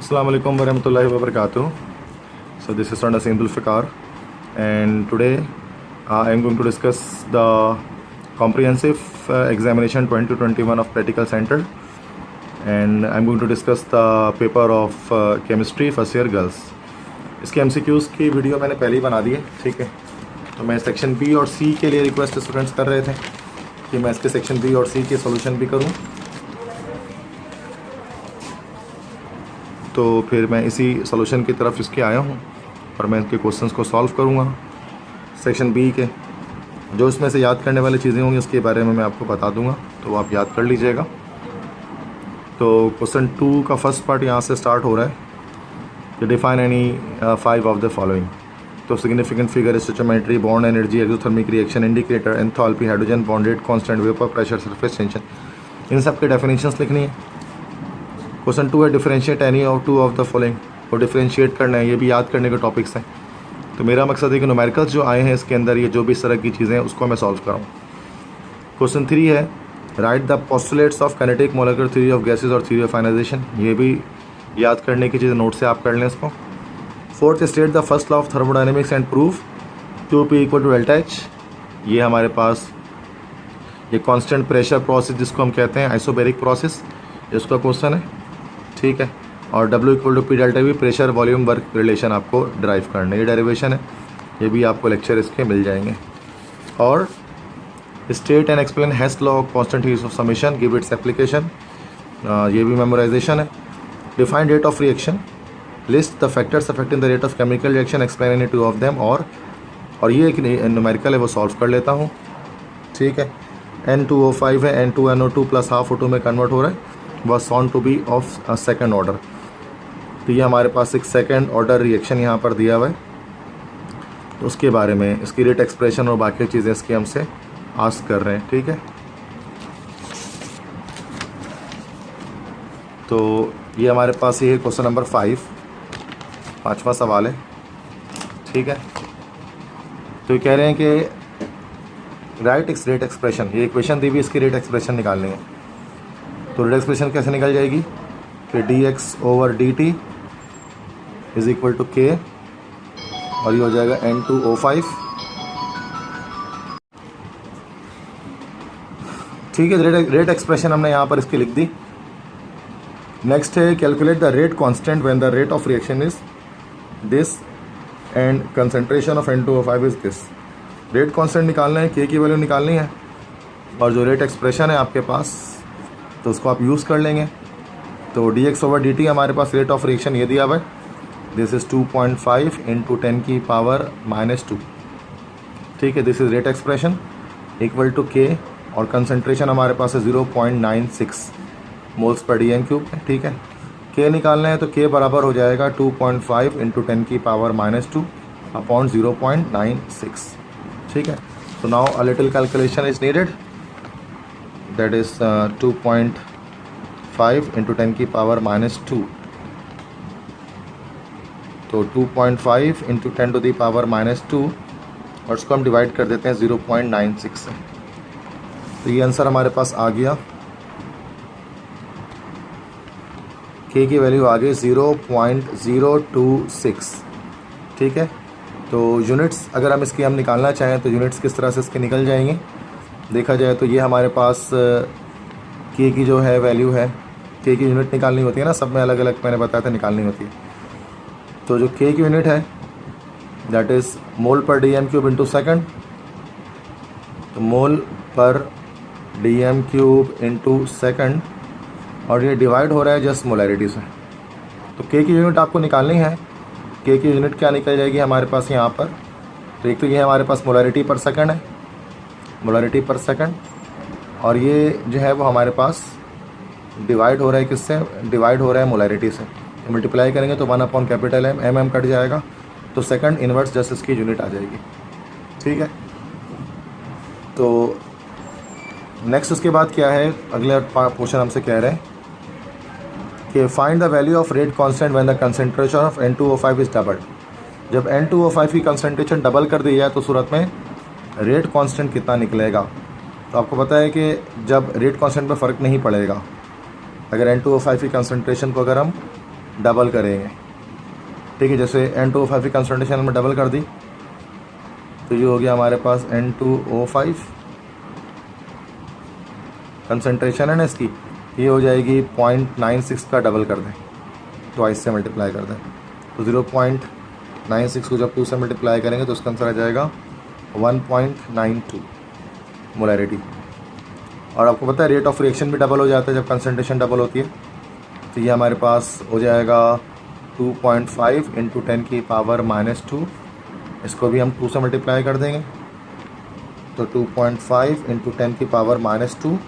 Assalamu alaikum warahmatullahi wabarakatuh. So this is Sanda Saindul Fikar, and today I am going to discuss the comprehensive examination 2021 of practical center, and I am going to discuss the paper of chemistry first year girls. इसके MCQs की video मैंने पहले ही बना दी है, ठीक है। तो मैं सेक्शन बी और सी के लिए रिक्वेस्ट स्टूडेंट्स कर रहे थे कि मैं इसके सेक्शन बी और सी के सॉल्यूशन भी करूं, तो फिर मैं इसी सॉल्यूशन की तरफ इसके आया हूं और मैं इनके क्वेश्चंस को सॉल्व करूंगा। सेक्शन बी के जो इसमें से याद करने वाली चीज़ें होंगी उसके बारे में मैं आपको बता दूंगा, तो आप याद कर लीजिएगा। तो क्वेश्चन 2 का फर्स्ट पार्ट यहाँ से स्टार्ट हो रहा है कि define any 5 of the following. तो significant figure, stoichiometry, bond energy, exothermic reaction, indicator, enthalpy, hydrogen bond rate, constant, vapour pressure, surface tension, इन सब के डेफिनेशंस लिखनी है। क्वेश्चन 2 है differentiate any of 2 of the following, और डिफरेंशिएट करना है, ये भी याद करने के टॉपिक्स हैं। तो मेरा मकसद है कि न्यूमेरिकल्स जो आए हैं इसके अंदर ये जो भी इस तरह की चीज़ें हैं उसको मैं सॉल्व कराऊँ। क्वेश्चन 3 है right the postulates of kinetic molecular theory of gases और थ्योरी ऑफ आयनाइजेशन, ये भी याद करने की चीज़, नोट से आप कर लें इसको। 4th state the first law of thermodynamics and proof QP equal to delta H, ये हमारे पास ये कांस्टेंट प्रेशर प्रोसेस जिसको हम कहते हैं आइसोबैरिक प्रोसेस, इसका क्वेश्चन है, ठीक है। और W equal to P delta V, pressure volume work relation आपको ड्राइव करना है, ये डेरिवेशन है, ये भी आपको लेक्चर इसके मिल जाएंगे। और state and explain Hess's law of constant heat of summation, give its application, ये भी मेमोराइजेशन है। Define rate of reaction, list the factors affecting the rate of chemical reaction, explain any 2 of them, और ये एक numerical है वो solve कर लेता हूँ, ठीक है। N2O5 है, N2NO2 प्लस हाफ O2 में कन्वर्ट हो रहा है, was found to be of second order. तो ये हमारे पास एक सेकेंड ऑर्डर रिएक्शन यहाँ पर दिया हुआ है, तो उसके बारे में इसकी रेट एक्सप्रेशन और बाकी चीज़ें इसकी हमसे आस्क कर रहे हैं, ठीक है। तो ये हमारे पास ये क्वेश्चन नंबर 5, 5वां सवाल है, ठीक है। तो ये कह रहे हैं कि राइट एक्स रेट एक्सप्रेशन, ये इक्वेशन दी हुई, इसकी रेट एक्सप्रेशन निकालनी है। तो रेट एक्सप्रेशन कैसे निकल जाएगी कि dx/dt is equal to k, और ये हो जाएगा N2O5, ठीक है। रेट एक्सप्रेशन हमने यहाँ पर इसकी लिख दी। नेक्स्ट है calculate the rate constant when the rate of reaction is this and concentration of N2O5 is this. Rate constant निकालना है, k की वैल्यू निकालनी है, और जो रेट एक्सप्रेशन है आपके पास तो उसको आप यूज़ कर लेंगे। तो dx/dt हमारे पास रेट ऑफ रिएक्शन ये दिया हुआ है, दिस इज़ 2.5 इंटू 10 की पावर -2, ठीक है। This is rate expression equal to k, और कंसंट्रेशन हमारे पास है 0.96 मोल्स पर dm³, ठीक है। k निकालना है तो k बराबर हो जाएगा 2.5 इंटू 10 की पावर -2 अपॉन 0.96, ठीक है। तो now a little calculation is needed, that is 2.5 into 10 की पावर -2, तो 2.5 इंटू 10 टू दी पावर -2, और उसको हम डिवाइड कर देते हैं 0.96 से। तो ये आंसर हमारे पास आ गया, k की वैल्यू आ गई 0.026, ठीक है। तो यूनिट्स अगर हम इसकी निकालना चाहें तो यूनिट्स किस तरह से इसके निकल जाएंगे, देखा जाए तो ये हमारे पास k की जो है वैल्यू है, k की यूनिट निकालनी होती है ना, सब में अलग अलग मैंने बताया था निकालनी होती है। तो जो k की यूनिट है दैट इज़ मोल पर dm³ इंटू सेकेंड, तो मोल पर dm³ इंटू सेकेंड, और ये डिवाइड हो रहा है जस्ट मोलैरिटी से। तो k की यूनिट आपको निकालनी है, k की यूनिट क्या निकल जाएगी हमारे पास यहाँ पर, तो एक तो ये हमारे पास मोलैरिटी पर सेकंड है, मोलैरिटी पर सेकंड, और ये जो है वो हमारे पास डिवाइड हो रहा है किससे, डिवाइड हो रहा है मोलैरिटी से। मल्टीप्लाई करेंगे तो 1/M, mm कट जाएगा, तो सेकंड इन्वर्स जस्ट इसकी यूनिट आ जाएगी, ठीक है। तो नेक्स्ट उसके बाद क्या है, अगले क्वेश्चन हमसे कह रहे हैं कि find the value of rate constant when the concentration of N2O5 is doubled. जब N2O5 की कंसंट्रेशन डबल कर दी जाए तो सूरत में रेट कांस्टेंट कितना निकलेगा। तो आपको पता है कि जब रेट कांस्टेंट में फ़र्क नहीं पड़ेगा, अगर N2O5 की कंसंट्रेशन को अगर हम डबल करेंगे, ठीक है। जैसे N2O5 की कंसंट्रेशन में डबल कर दी तो ये हो गया हमारे पास N2O5 कंसंट्रेशन है ना इसकी, ये हो जाएगी 0.96 का डबल कर दें, ट्वाइस से मल्टीप्लाई कर दें तो 0.96 को जब 2 से मल्टीप्लाई करेंगे तो उसका आंसर आ जाएगा 1.92 मोलैरिटी। और आपको पता है रेट ऑफ रिएक्शन भी डबल हो जाता है जब कंसंट्रेशन डबल होती है, तो ये हमारे पास हो जाएगा 2.5 इंटू 10⁻⁻²। इसको भी हम 2 से मल्टीप्लाई कर देंगे तो 2.5 इंटू 10⁻⁻²,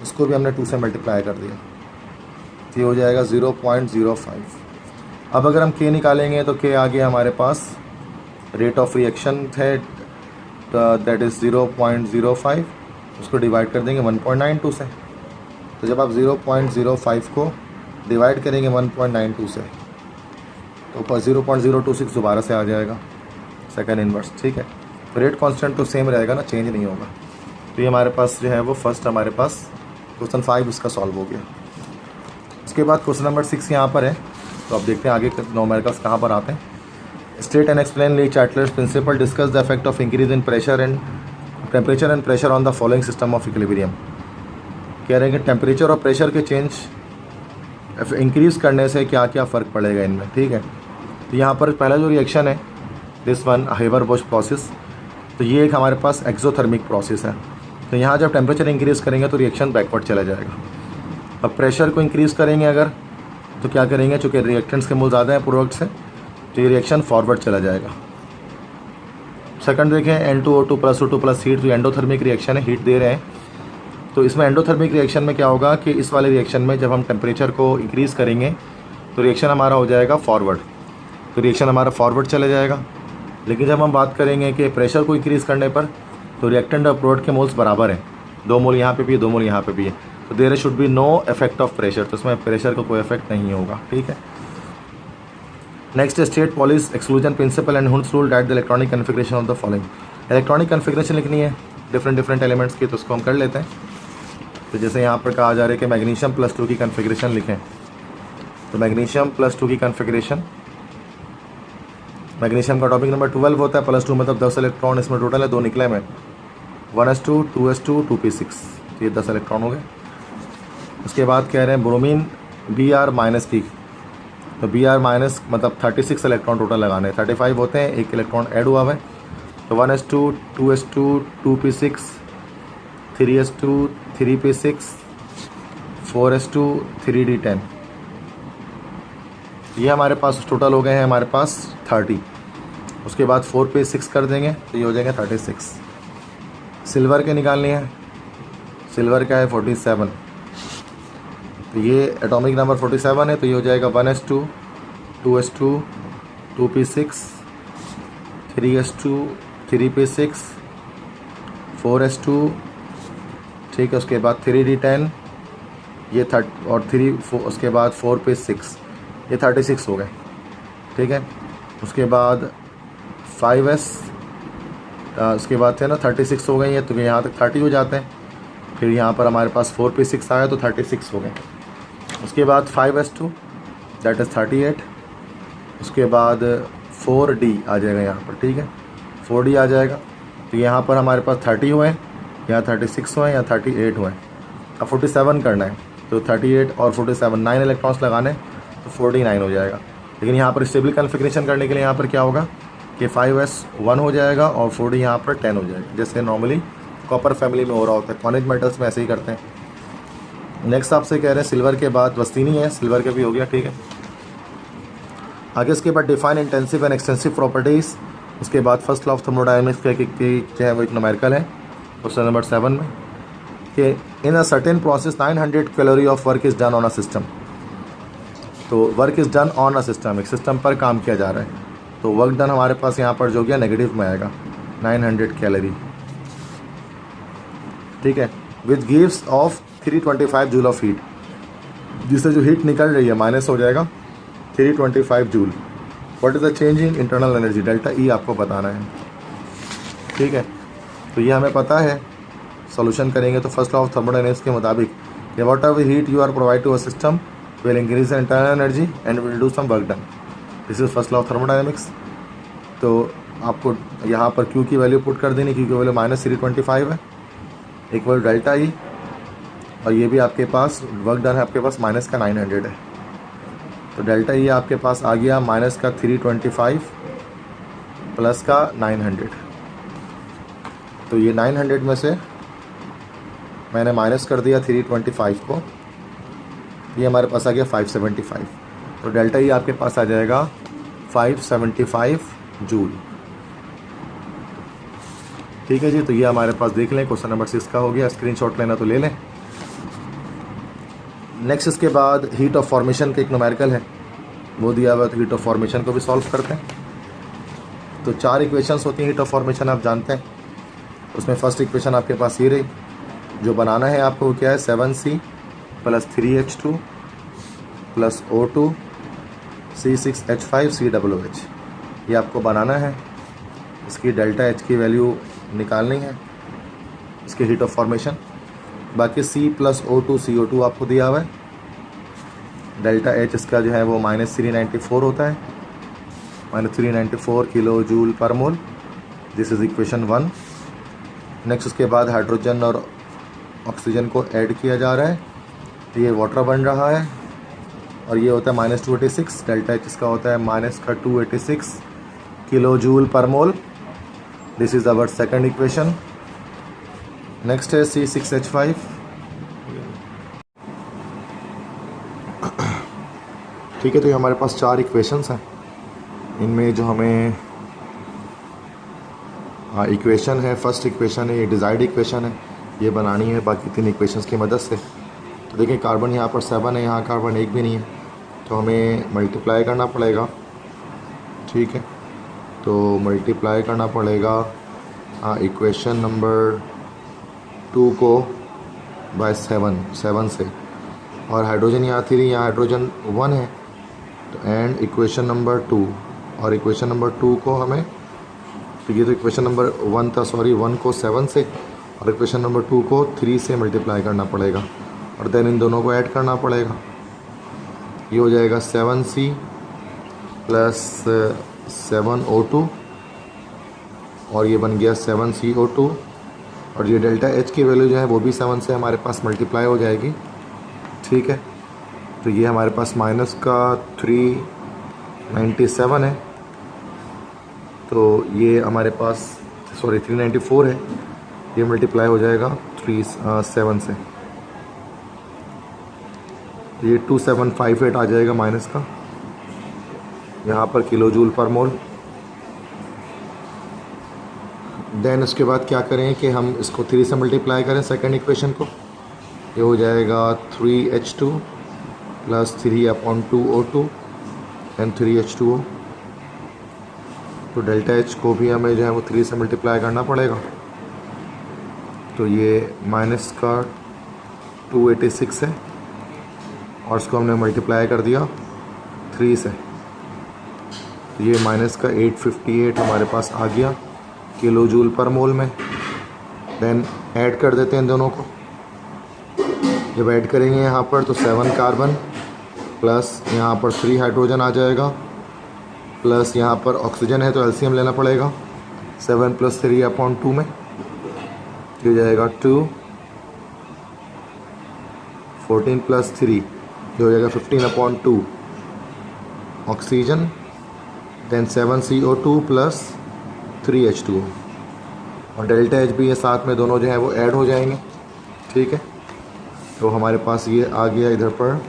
इसको भी हमने 2 से मल्टीप्लाई कर दिया तो ये हो जाएगा 0.05। अब अगर हम K निकालेंगे तो K आ गया हमारे पास, रेट ऑफ रिएक्शन है दैट इज़ 0.05, उसको डिवाइड कर देंगे 1.92 से। तो जब आप 0.05 को डिवाइड करेंगे 1.92 से तो ऊपर 0.026 दोबारा से आ जाएगा सेकंड इन्वर्स, ठीक है। तो रेट कांस्टेंट तो सेम रहेगा ना, चेंज नहीं होगा। तो ये हमारे पास जो है वो फर्स्ट हमारे पास क्वेश्चन 5 इसका सॉल्व हो गया। उसके बाद क्वेश्चन नंबर 6 यहाँ पर है, तो आप देखते हैं आगे न्यूमेरिकल्स कहाँ पर आते हैं। State and explain Le Chatelier's principle, discuss the effect of increase in pressure and temperature and pressure on the following system of equilibrium. कह रहे हैं कि टेम्परेचर और प्रेशर के चेंज इंक्रीज़ करने से क्या क्या फ़र्क पड़ेगा इनमें, ठीक है। तो यहाँ पर पहला जो रिएक्शन है दिस वन हाइबर-बोश प्रोसेस, तो ये एक हमारे पास एक्सोथर्मिक प्रोसेस है। तो यहाँ जब टेम्परेचर इंक्रीज़ करेंगे तो रिएक्शन बैकवर्ड चला जाएगा। अब प्रेशर को इंक्रीज़ करेंगे अगर तो क्या करेंगे, चूँकि रिएक्टेंट्स के मोल ज़्यादा है प्रोडक्ट से, तो ये रिएक्शन फॉरवर्ड चला जाएगा। सेकंड देखें N2O2 + O2 + हीट, तो एंडोथर्मिक रिएक्शन है, हीट दे रहे हैं। तो इसमें एंडोथर्मिक रिएक्शन में क्या होगा कि इस वाले रिएक्शन में जब हम टेम्परेचर को इंक्रीज़ करेंगे तो रिएक्शन हमारा हो जाएगा फॉरवर्ड, तो रिएक्शन हमारा फॉरवर्ड चले जाएगा। लेकिन जब हम बात करेंगे कि प्रेशर को इंक्रीज़ करने पर तो रिएक्टेंट और प्रोडक्ट के मोल्स बराबर हैं, 2 मोल यहाँ पे भी है 2 मोल यहाँ पे भी है, तो there should be no effect of pressure, तो इसमें प्रेशर का कोई इफेक्ट नहीं होगा, ठीक है। Next state Pauli's exclusion principle and Hund's rule that the electronic configuration of the following. Electronic configuration लिखनी है डिफरेंट एलिमेंट्स की, तो उसको हम कर लेते हैं। तो जैसे यहाँ पर कहा जा रहा है कि मैग्नीशियम +2 की कन्फिग्रेशन लिखें, तो मैग्नीशियम +2 की कन्फिग्रेशन, मैग्नीशियम का टॉपिक नंबर 12 होता है, +2 मतलब 10 इलेक्ट्रॉन इसमें टोटल है, 2 निकले में 1s2 2s2 2p6, तो ये 10 इलेक्ट्रॉन हो गए। उसके बाद कह रहे हैं ब्रोमीन Br- की, तो Br- मतलब 36 इलेक्ट्रॉन टोटल लगाने, 35 होते हैं, 1 इलेक्ट्रॉन ऐड हुआ है, तो 1s2 2s2 2p6 3s2 3p6 4s2 3d10, ये हमारे पास टोटल हो गए हैं हमारे पास 30। उसके बाद 4p6 कर देंगे तो ये हो जाएंगे 36। सिल्वर के निकालनी है, सिल्वर का है 47, तो ये एटॉमिक नंबर 47 है, तो ये हो जाएगा 1s2 2s2 2p6 3s2 3p6 4s2, ठीक है। उसके बाद 3d10 ये 30 और 3 उसके बाद 4p6, ये 36 हो गए, ठीक है। उसके बाद 5s, उसके बाद थे ना 36 हो गए ये, तो यहाँ तक 30 हो जाते हैं। फिर यहाँ पर हमारे पास 4p6 आया तो 36 हो गए। उसके बाद 5s2 दैट इज़ 38, उसके बाद 4d आ जाएगा यहाँ पर, ठीक है, 4d आ जाएगा। तो यहाँ पर हमारे पास 30 हुए, यहाँ 36 हुए, यहाँ 38 हुए। अब 47 करना है, तो 38 और 47 9 इलेक्ट्रॉन्स लगाने, तो 49 हो जाएगा। लेकिन यहाँ पर स्टेबल कन्फिग्रेशन करने के लिए यहाँ पर क्या होगा कि 5s 1 हो जाएगा और 4d यहाँ पर 10 हो जाएगा, जैसे नॉर्मली कॉपर फैमिली में हो रहा होता है, कॉनिक मेटल्स में ऐसे ही करते हैं। नेक्स्ट आपसे कह रहे हैं सिल्वर के बाद वस्तीनी है, सिल्वर के भी हो गया, ठीक है। आगे इसके बाद define intensive and extensive properties, उसके बाद फर्स्ट लॉ ऑफ थर्मोडायनामिक्स का जो है वो एक न्यूमेरिकल है क्वेश्चन नंबर 7 में, कि in a certain process 900 calorie of work is done on a system. तो work is done on a system, एक सिस्टम पर काम किया जा रहा है, तो वर्क डन हमारे पास यहाँ पर जो गया नेगेटिव में आएगा 900 कैलोरी, ठीक है, with gives off 325 joule of heat, जिससे जो हीट निकल रही है माइनस हो जाएगा 325 joule. What is the change in internal energy, delta E आपको बताना है, ठीक है। तो ये हमें पता है, सॉल्यूशन करेंगे तो फर्स्ट लॉ ऑफ थर्मोडायनेमिक्स के मुताबिक whatever heat you are provide to a system will increase the internal energy and will do some work done. This is first law of thermodynamics. तो आपको यहाँ पर Q की value put कर देनी, Q की वैल्यू -325 है, equal delta E, और ये भी आपके पास वर्क डन है, आपके पास माइनस का 900 है। तो डेल्टा ई आपके पास आ गया माइनस का 325 प्लस का 900। तो ये 900 में से मैंने माइनस कर दिया 325 को, ये हमारे पास आ गया 575। तो डेल्टा ई आपके पास आ जाएगा 575 जूल। ठीक है जी, तो ये हमारे पास देख लें, क्वेश्चन नंबर 6 का हो गया। स्क्रीनशॉट लेना तो ले लें। नेक्स्ट इसके बाद हीट ऑफ फॉर्मेशन का एक न्यूमेरिकल है, वो दिया हुआ है, तो हीट ऑफ फॉर्मेशन को भी सॉल्व करते हैं। तो 4 इक्वेशंस होती हैं हीट ऑफ फॉर्मेशन, आप जानते हैं। उसमें फर्स्ट इक्वेशन आपके पास ये रही, जो बनाना है आपको क्या है, 7C + 3H2 + O2 C6H5 COOH, ये आपको बनाना है। इसकी डेल्टा H की वैल्यू निकालनी है, इसकी हीट ऑफ फॉर्मेशन। बाकी C + O2 CO2 आपको दिया हुआ है। डेल्टा H इसका जो है वो -394 होता है, -394 kilo joule per mole. This is equation 1। Next उसके बाद हाइड्रोजन और ऑक्सीजन को ऐड किया जा रहा है, तो ये वाटर बन रहा है, और ये होता है -286। डेल्टा H इसका होता है -286 kilo joule per mole. This is our second equation. Next है C6H5। ठीक है, तो ये हमारे पास 4 इक्वेशंस हैं। इनमें जो हमें इक्वेशन है, फर्स्ट इक्वेशन है, ये डिज़ायर्ड इक्वेशन है, ये बनानी है बाकी 3 इक्वेशंस की मदद से। तो देखिए कार्बन यहाँ पर 7 है, यहाँ कार्बन 1 भी नहीं है, तो हमें मल्टीप्लाई करना पड़ेगा। ठीक है, तो मल्टीप्लाई करना पड़ेगा इक्वेशन नंबर 2 को बाय 7 से, और हाइड्रोजन यहाँ 3, यहाँ हाइड्रोजन 1 है, तो एंड इक्वेशन नंबर 2, और इक्वेशन नंबर 2 को हमें, तो ये तो इक्वेशन नंबर 1 था, सॉरी 1 को 7 से, और इक्वेशन नंबर 2 को 3 से मल्टीप्लाई करना पड़ेगा, और देन इन दोनों को ऐड करना पड़ेगा। ये हो जाएगा 7C + 7O2, और ये बन गया 7CO2, और ये डेल्टा H की वैल्यू जो है वो भी 7 से हमारे पास मल्टीप्लाई हो जाएगी। ठीक है, तो ये हमारे पास माइनस का 397 है, तो ये हमारे पास सॉरी 394 है, ये मल्टीप्लाई हो जाएगा 7 से, ये 2758 आ जाएगा माइनस का यहाँ पर किलो जूल पर मोल। देन उसके बाद क्या करें कि हम इसको 3 से मल्टीप्लाई करें सेकंड इक्वेशन को, ये हो जाएगा 3H2 + 3/2O2 एंड 3H2O। तो डेल्टा H को भी हमें जो है वो 3 से मल्टीप्लाई करना पड़ेगा, तो ये माइनस का 286 है, और इसको हमने मल्टीप्लाई कर दिया 3 से, तो ये माइनस का 858 हमारे पास आ गया किलो जूल पर मोल में। देन ऐड कर देते हैं इन दोनों को। जब ऐड करेंगे यहाँ पर तो 7 कार्बन प्लस यहाँ पर 3 हाइड्रोजन आ जाएगा, प्लस यहाँ पर ऑक्सीजन है तो एलसीएम लेना पड़ेगा। 7 + 3/2 में ये हो जाएगा 2, 14 + 3 ये हो जाएगा 15/2 ऑक्सीजन, देन 7CO2 + 3H2O, और डेल्टा H भी ये साथ में दोनों जो है वो ऐड हो जाएंगे। ठीक है, तो हमारे पास ये आ गया इधर पर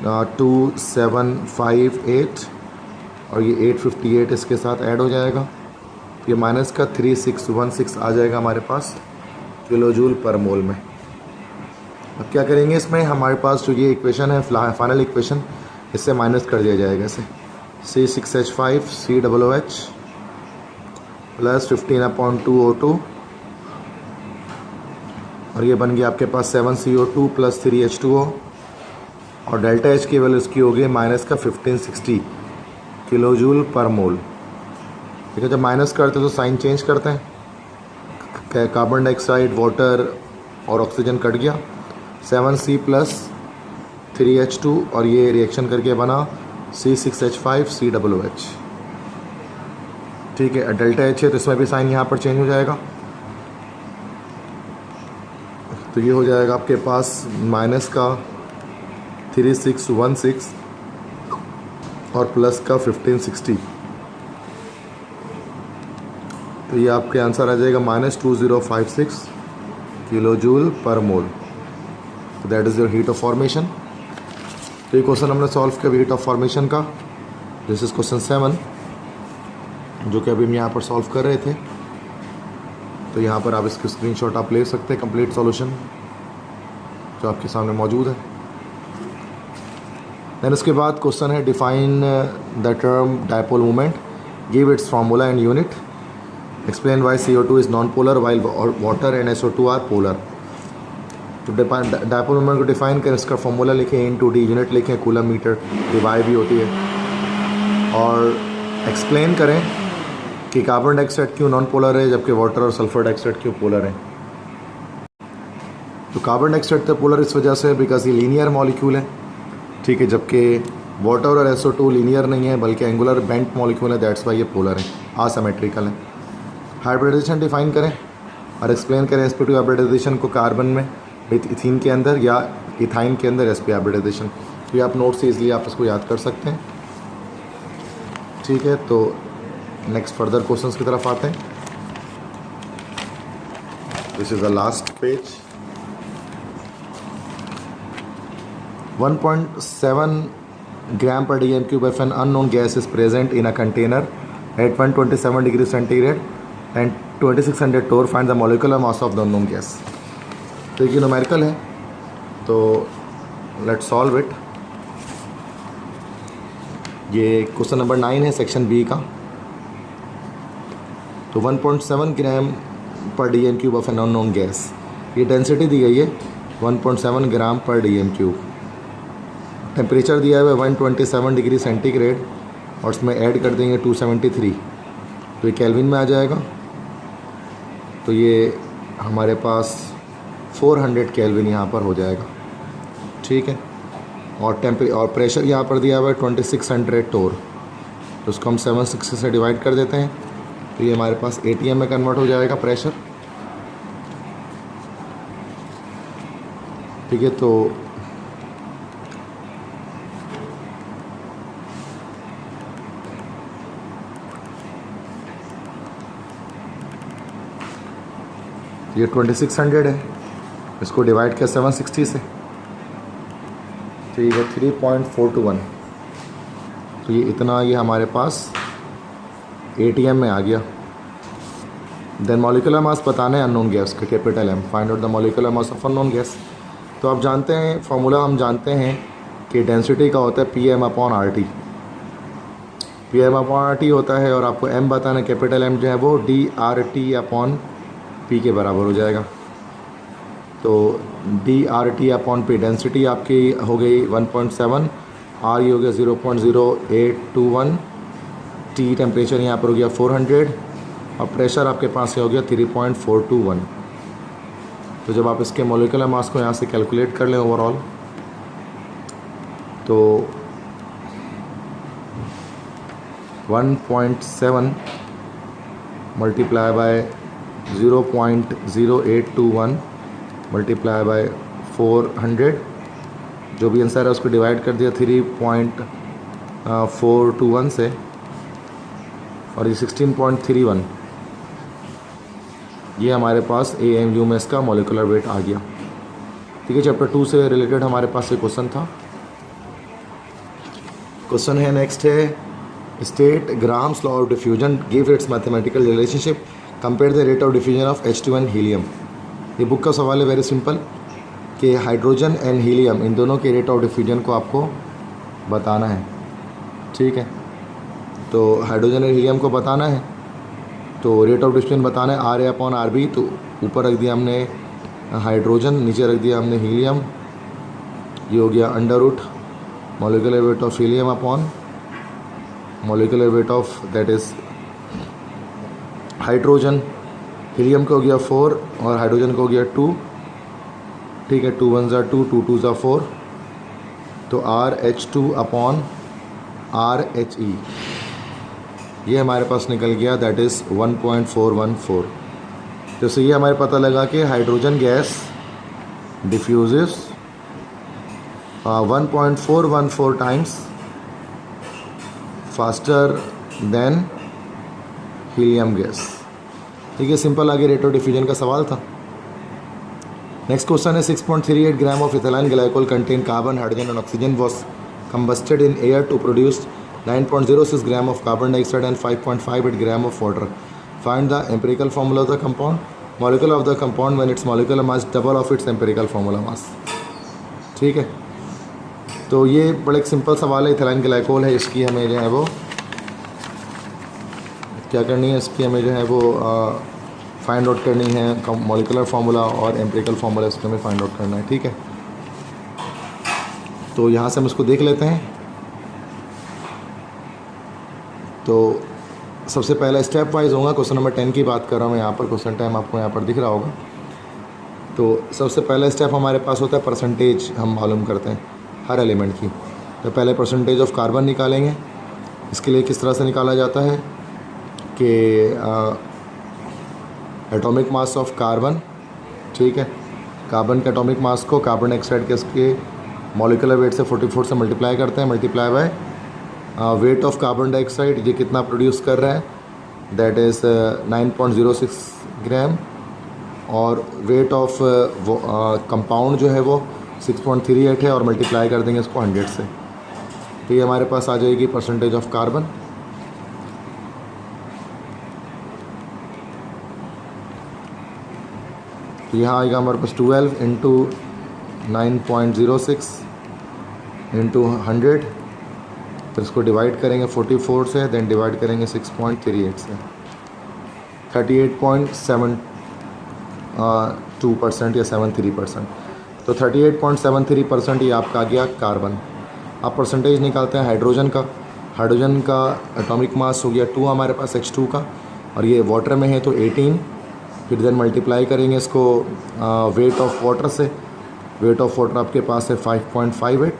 2758, और ये 858 इसके साथ ऐड हो जाएगा, ये माइनस का 3616 आ जाएगा हमारे पास किलो जूल पर मोल में। अब क्या करेंगे, इसमें हमारे पास जो ये इक्वेशन है फाइनल इक्वेशन, इससे माइनस कर दिया जाएगा इसे। C6H5 COOH + 15/2O2, और ये बन गया आपके पास 7CO2 + 3H2O, और डेल्टा H की वैल्यू इसकी हो गई माइनस का 1560 किलो जूल पर मोल। ठीक है, जब माइनस करते हैं तो साइन चेंज करते हैं, कार्बन डाइऑक्साइड, वाटर और ऑक्सीजन कट गया। 7C + 3H2 और ये रिएक्शन करके बना C6H5COOH। ठीक है, डेल्टा H है तो इसमें भी साइन यहाँ पर चेंज हो जाएगा। तो ये हो जाएगा आपके पास माइनस का 3616 और प्लस का 1560। तो ये आपके आंसर आ जाएगा -2056 किलो जूल पर मोल। तो that is your heat of formation. तो ये क्वेश्चन हमने सॉल्व किया हीट ऑफ फॉर्मेशन का। दिस इज़ क्वेश्चन 7 जो कि अभी हम यहाँ पर सॉल्व कर रहे थे। तो यहाँ पर आप इसकी स्क्रीनशॉट आप ले सकते हैं, कंप्लीट सॉल्यूशन जो आपके सामने मौजूद है। दैन उसके बाद क्वेश्चन है define the term dipole moment, give its formula and unit, explain why CO2 is non polar while water and SO2 are polar. तो डायपोल मोमेंट को डिफाइन करें, इसका फार्मूला लिखें, इन/d यूनिट लिखें, कूलम मीटर, डिवाई भी होती है, और एक्सप्लेन करें कि कार्बन डाइऑक्साइड क्यों नॉन पोलर है जबकि वाटर और सल्फर डाइऑक्साइड क्यों पोलर है। तो कार्बन डाइऑक्साइड तो पोलर इस वजह से बिकॉज ये लीनियर मॉलिक्यूल है, ठीक है, जबकि वाटर और SO2 लीनियर नहीं है बल्कि एंगुलर बेंट मॉलिक्यूल है, दैट्स वाई ये पोलर है, आसिमेट्रिकल है। हाइब्रिडाइजेशन डिफाइन करें और एक्सप्लेन करें sp2 हाइब्रिडाइजेशन को कार्बन में इथीन के अंदर या इथाइन के अंदर sp हाइब्रिडाइजेशन। तो ये आप नोट से इजली आप इसको याद कर सकते हैं। ठीक है, तो नेक्स्ट फर्दर क्वेश्चंस की तरफ आते हैं। This is the last page. 1.7 gram per dm cube of an unknown gas is present in a container at 127 degrees centigrade and 2600 torr. Find the molecular mass of the unknown gas. तो ये numerical है, तो let's solve it. ये question number 9 है section B का। तो 1.7 ग्राम पर dm cube of an unknown gas, ये डेंसिटी दी गई है 1.7 ग्राम पर dm क्यूब। टेम्परेचर दिया है 127 डिग्री सेंटीग्रेड और इसमें ऐड कर देंगे 273, तो ये केल्विन में आ जाएगा। तो ये हमारे पास 400 केल्विन यहाँ पर हो जाएगा। ठीक है, और प्रेशर यहाँ पर दिया हुआ है 2600 टोर, तो उसको हम 760 से डिवाइड कर देते हैं, तो ये हमारे पास ATM में कन्वर्ट हो जाएगा प्रेशर। ठीक है, तो ये 2600 है, इसको डिवाइड किया 760 से, ठीक है 3.421। तो ये इतना ये हमारे पास ATM में आ गया। देन मॉलिक्यूलर मास बताना है अननोन गैस का, capital M। Find out the molecular mass of unknown gas. तो आप जानते हैं फार्मूला, हम जानते हैं कि डेंसिटी का होता है PM/RT। PM/RT होता है और आपको M बताना है, कैपिटल M जो है वो dRT/P के बराबर हो जाएगा। तो dRT/P डेंसिटी आपकी हो गई 1.7, R ये हो गया 0.0821, T टेम्परेचर यहाँ पर हो गया 400 और प्रेशर आपके पास हो गया 3.421। तो जब आप इसके मॉलिक्यूलर मास को यहाँ से कैलकुलेट कर लें ओवरऑल, तो 1.7 मल्टीप्लाई बाय 0.0821 मल्टीप्लाई बाय 400, जो भी आंसर है उसको डिवाइड कर दिया 3.421 से, और ये 16.31, ये हमारे पास AMU में इसका मॉलिक्यूलर वेट आ गया। ठीक है, चैप्टर 2 से रिलेटेड हमारे पास ये क्वेश्चन था। क्वेश्चन है नेक्स्ट है, state grams law of diffusion, give its mathematical relationship, compare the rate of diffusion of H2 and helium. ये बुक का सवाल है, वेरी सिंपल, कि हाइड्रोजन एंड हीलियम इन दोनों के रेट ऑफ डिफ्यूजन को आपको बताना है। ठीक है, तो हाइड्रोजन और हीलियम को बताना है, तो रेट ऑफ डिफ्यूजन बताना है RA/RB। तो ऊपर रख दिया हमने हाइड्रोजन, नीचे रख दिया हमने हीलियम, ये हो गया under root molecular weight of helium upon molecular weight of that is hydrogen. Helium का हो गया 4 और हाइड्रोजन का हो गया 2। ठीक है, 2 1 ज़ा 2, 2 2 ज़ा 4, तो RH2 अपॉन RHE ये हमारे पास निकल गया, दैट इज़ 1.414। तो इससे ये हमारे पता लगा कि hydrogen gas diffuses 1.414 times faster than helium gas. ठीक है, सिंपल। आगे रेट ऑफ डिफ्यूजन का सवाल था। नेक्स्ट क्वेश्चन है 6.38 ग्राम of ethyl glycol contain carbon, hydrogen and oxygen was combusted in air to produce 9.06 gram of carbon dioxide and 5.58 gram of water. Find the empirical formula of the compound. Molecule of the compound when its molecular mass double of its empirical formula mass. ठीक है, तो ये बड़ा एक simple सवाल है। Ethyl glycol है, इसकी हमें जो है वो क्या करनी है, इसकी हमें जो है वो फाइंड आउट करनी है। मॉलिकुलर फार्मूला और एम्पिरिकल फार्मूला इसको हमें फाइंड आउट करना है। ठीक है, तो यहाँ से हम इसको देख लेते हैं। तो सबसे पहला स्टेप वाइज होगा। क्वेश्चन नंबर 10 की बात कर रहा हूँ मैं यहाँ पर। क्वेश्चन टाइम आपको यहाँ पर दिख रहा होगा। तो सबसे पहला स्टेप हमारे पास होता है परसेंटेज हम मालूम करते हैं हर एलिमेंट की। तो पहले परसेंटेज ऑफ कार्बन निकालेंगे। इसके लिए किस तरह से निकाला जाता है कि एटॉमिक मास ऑफ कार्बन, ठीक है, कार्बन के एटॉमिक मास को कार्बन डाइऑक्साइड के इसके मॉलिकुलर वेट से 44 से मल्टीप्लाई करते हैं, multiply by weight of carbon dioxide, ये कितना प्रोड्यूस कर रहा है, दैट इज़ 9.06 ग्राम, और वेट ऑफ कंपाउंड जो है वो 6.38 है, और मल्टीप्लाई कर देंगे इसको 100 से। तो ये हमारे पास आ जाएगी परसेंटेज ऑफ कार्बन। तो यहाँ आएगा हमारे पास 12 इंटू 9.06 इंटू 100, फिर इसको डिवाइड करेंगे 44 से, देन डिवाइड करेंगे 6.38 से, 38.72% या 73%। तो 38.73% ये आपका आ गया कार्बन। आप परसेंटेज निकालते हैं हाइड्रोजन का। हाइड्रोजन का एटॉमिक मास हो गया 2 हमारे पास, H2 का, और ये वाटर में है तो 18। फिर देन मल्टीप्लाई करेंगे इसको वेट ऑफ वाटर से। वेट ऑफ वाटर आपके पास है 5.58,